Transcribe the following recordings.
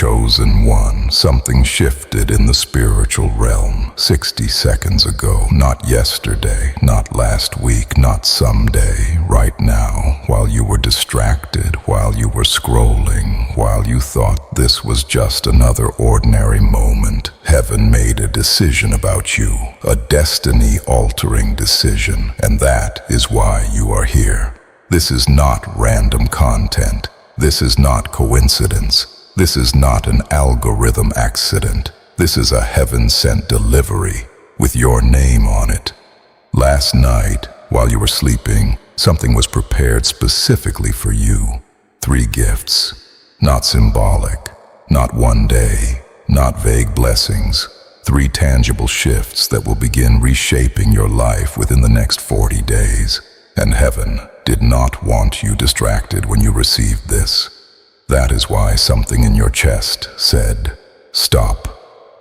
chosen one. Something shifted in the spiritual realm 60 seconds ago. Not yesterday, not last week, not someday. Right now, while you were distracted, while you were scrolling, while you thought this was just another ordinary moment, heaven made a decision about you, a destiny-altering decision, and that is why you are here. This is not random content. This is not coincidence. This is not an algorithm accident. This is a heaven-sent delivery with your name on it. Last night, while you were sleeping, something was prepared specifically for you. 3 gifts, not symbolic, not one day, not vague blessings. 3 tangible shifts that will begin reshaping your life within the next 40 days. And heaven did not want you distracted when you received this. That is why something in your chest said, "Stop,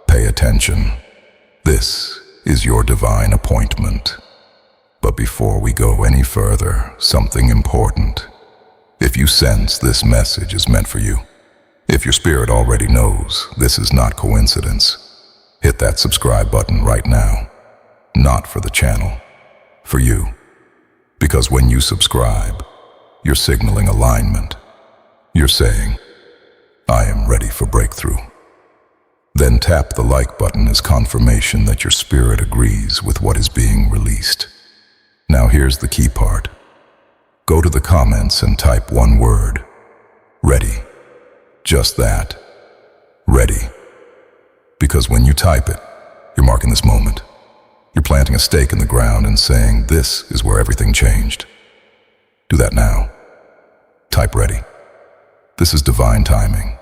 pay attention. This is your divine appointment." But before we go any further, something important. If you sense this message is meant for you, if your spirit already knows this is not coincidence, hit that subscribe button right now. Not for the channel, for you. Because when you subscribe, you're signaling alignment. You're saying, "I am ready for breakthrough." Then tap the like button as confirmation that your spirit agrees with what is being released. Now here's the key part. Go to the comments and type one word. Ready. Just that. Ready. Because when you type it, you're marking this moment. You're planting a stake in the ground and saying, "This is where everything changed." Do that now. Type ready. This is divine timing,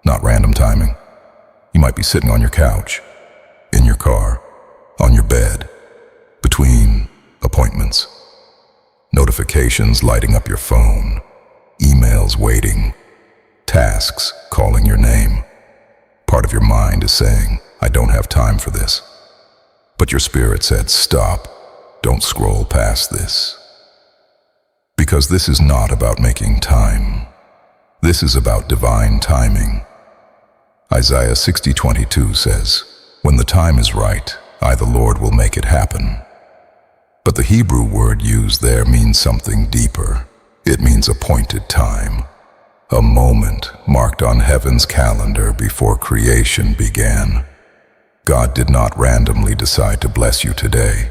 not random timing. You might be sitting on your couch, in your car, on your bed, between appointments. Notifications lighting up your phone, emails waiting, tasks calling your name. Part of your mind is saying, "I don't have time for this." But your spirit said, "Stop, don't scroll past this." Because this is not about making time. This is about divine timing. Isaiah 60:22 says, "When the time is right, I, the Lord, will make it happen." But the Hebrew word used there means something deeper. It means appointed time. A moment marked on heaven's calendar before creation began. God did not randomly decide to bless you today.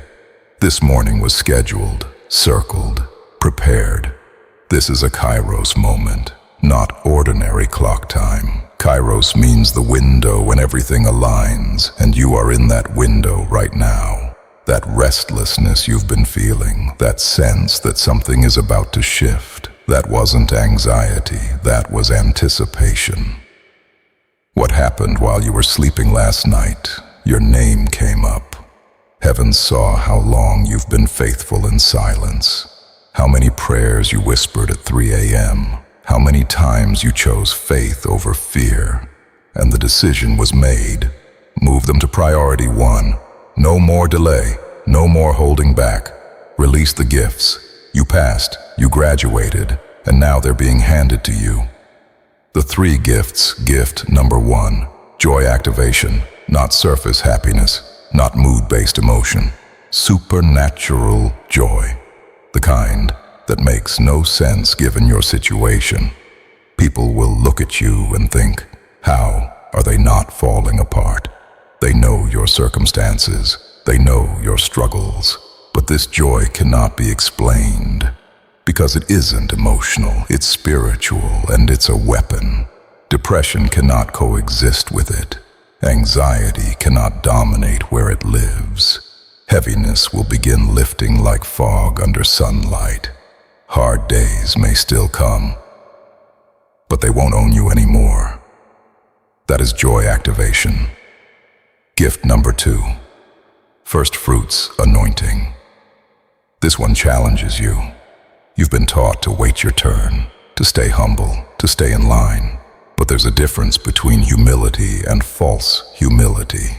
This morning was scheduled, circled, prepared. This is a Kairos moment, not ordinary clock time. Kairos means the window when everything aligns, and you are in that window right now. That restlessness you've been feeling, that sense that something is about to shift, that wasn't anxiety, that was anticipation. What happened while you were sleeping last night? Your name came up. Heaven saw how long you've been faithful in silence, how many prayers you whispered at 3 a.m., how many times you chose faith over fear, and the decision was made. Move them to priority 1. No more delay, no more holding back. Release the gifts. You passed, you graduated, and now they're being handed to you. The 3 gifts. Gift number 1, joy activation. Not surface happiness, not mood-based emotion. Supernatural joy. The kind that makes no sense given your situation. People will look at you and think, how are they not falling apart? They know your circumstances. They know your struggles. But this joy cannot be explained because it isn't emotional. It's spiritual and it's a weapon. Depression cannot coexist with it. Anxiety cannot dominate where it lives. Heaviness will begin lifting like fog under sunlight. Hard days may still come, but they won't own you anymore. That is joy activation. Gift number 2, first fruits anointing. This one challenges you. You've been taught to wait your turn, to stay humble, to stay in line. But there's a difference between humility and false humility.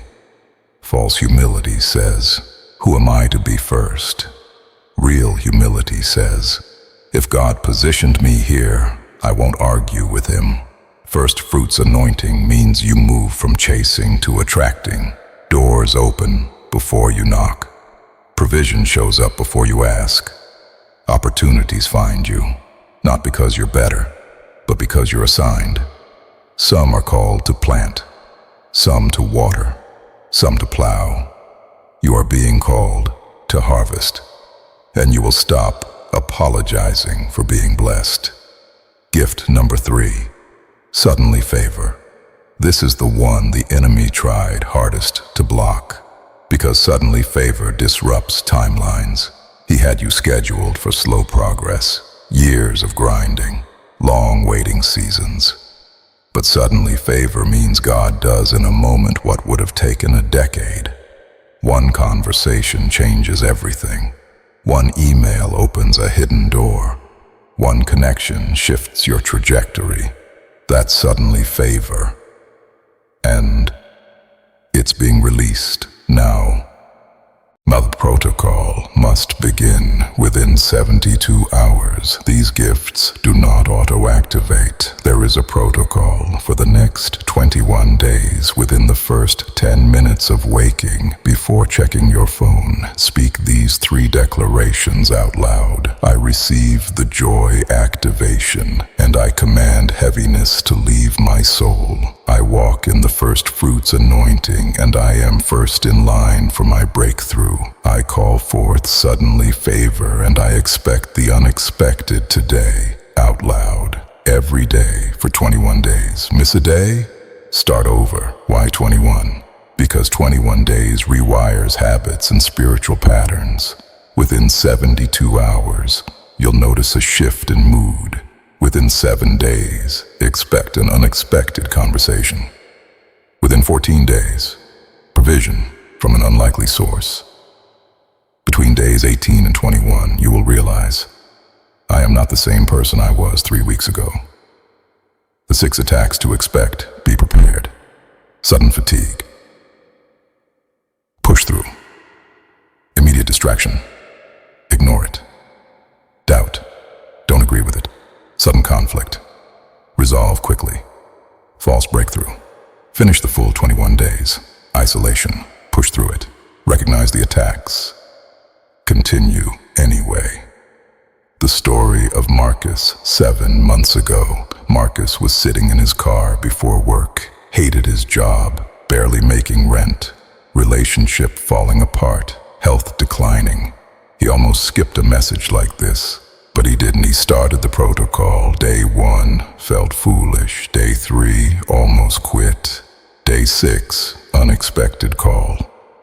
False humility says, "Who am I to be first?" Real humility says, "If God positioned me here, I won't argue with him. First fruits anointing means you move from chasing to attracting. Doors open before you knock. Provision shows up before you ask. Opportunities find you, not because you're better, but because you're assigned. Some are called to plant, some to water, some to plow. You are being called to harvest, and you will stop apologizing for being blessed. Gift number 3, suddenly favor. This is the one the enemy tried hardest to block, because suddenly favor disrupts timelines. He had you scheduled for slow progress, years of grinding, long waiting seasons. But suddenly favor means God does in a moment what would have taken a decade. One conversation changes everything. One email opens a hidden door. One connection shifts your trajectory. That's suddenly favor. And it's being released now. Now the protocol must begin within 72 hours. These gifts do not auto-activate. There is a protocol for the next 21 days. Within the first 10 minutes of waking, before checking your phone, speak these 3 declarations out loud. I receive the joy activation, and I command heaviness to leave my soul. I walk in the first fruits anointing, and I am first in line for my breakthrough. I call forth suddenly favor, and I expect the unexpected today, out loud, every day for 21 days. Miss a day? Start over. Why 21? Because 21 days rewires habits and spiritual patterns. Within 72 hours, you'll notice a shift in mood. Within 7 days, expect an unexpected conversation. Within 14 days, provision from an unlikely source. Between days 18 and 21, you will realize, I am not the same person I was 3 weeks ago. The 6 attacks to expect, be prepared. Sudden fatigue. Push through. Immediate distraction. Ignore it. Doubt. Don't agree with it. Sudden conflict. Resolve quickly. False breakthrough. Finish the full 21 days. Isolation. Push through it. Recognize the attacks. Continue anyway. The story of Marcus 7 months ago. Marcus was sitting in his car before work, hated his job, barely making rent, relationship falling apart, health declining. He almost skipped a message like this, but he didn't. He started the protocol. Day 1, felt foolish. Day 3, almost quit. Day 6, unexpected call.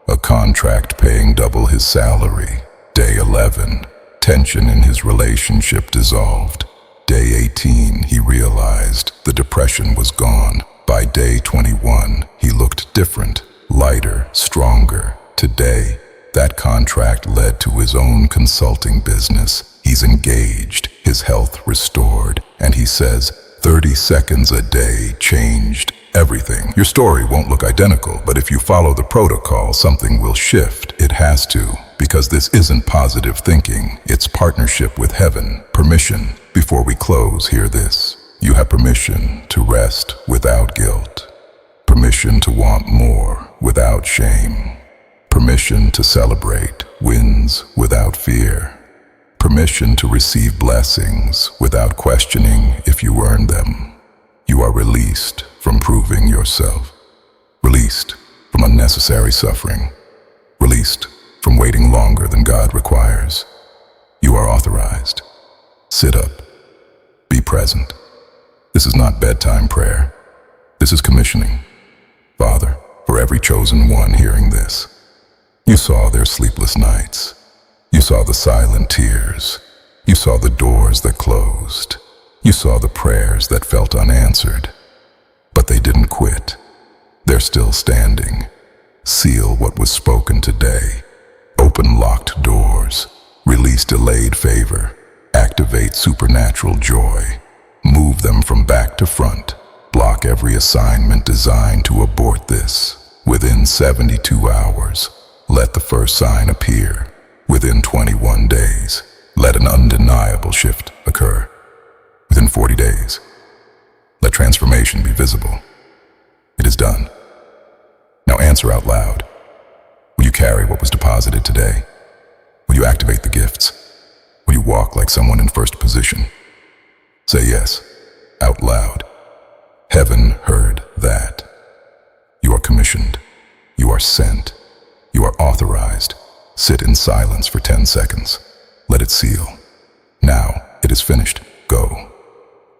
A contract paying double his salary. Day 11, tension in his relationship dissolved. Day 18, he realized the depression was gone. By day 21, he looked different, lighter, stronger. Today, that contract led to his own consulting business. He's engaged, his health restored, and he says 30 seconds a day changed everything. Your story won't look identical, but if you follow the protocol, something will shift. It has to, because this isn't positive thinking. It's partnership with heaven. Permission. Before we close, hear this. You have permission to rest without guilt. Permission to want more without shame. Permission to celebrate wins without fear. Permission to receive blessings without questioning if you earned them. You are released from proving yourself. Released from unnecessary suffering. Released from waiting longer than God requires. You are authorized. Sit up. Be present. This is not bedtime prayer. This is commissioning. Father, for every chosen one hearing this, you saw their sleepless nights. You saw the silent tears. You saw the doors that closed. You saw the prayers that felt unanswered. But they didn't quit. They're still standing. Seal what was spoken today. Open locked doors. Release delayed favor. Activate supernatural joy. Move them from back to front. Block every assignment designed to abort this. Within 72 hours, let the first sign appear. Within 21 days, let an undeniable shift occur. Within 40 days, let transformation be visible. It is done. Now answer out loud. Will you carry what was deposited today? Will you activate the gifts? Will you walk like someone in first position? Say yes, out loud. Heaven heard that. You are commissioned. You are sent. You are authorized. Sit in silence for 10 seconds. Let it seal. Now, it is finished. Go.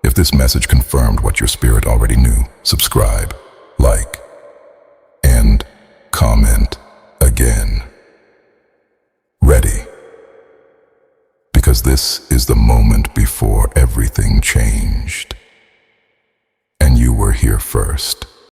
If this message confirmed what your spirit already knew, subscribe, like, and comment again. Ready. Because this is the moment before everything changed. And you were here first.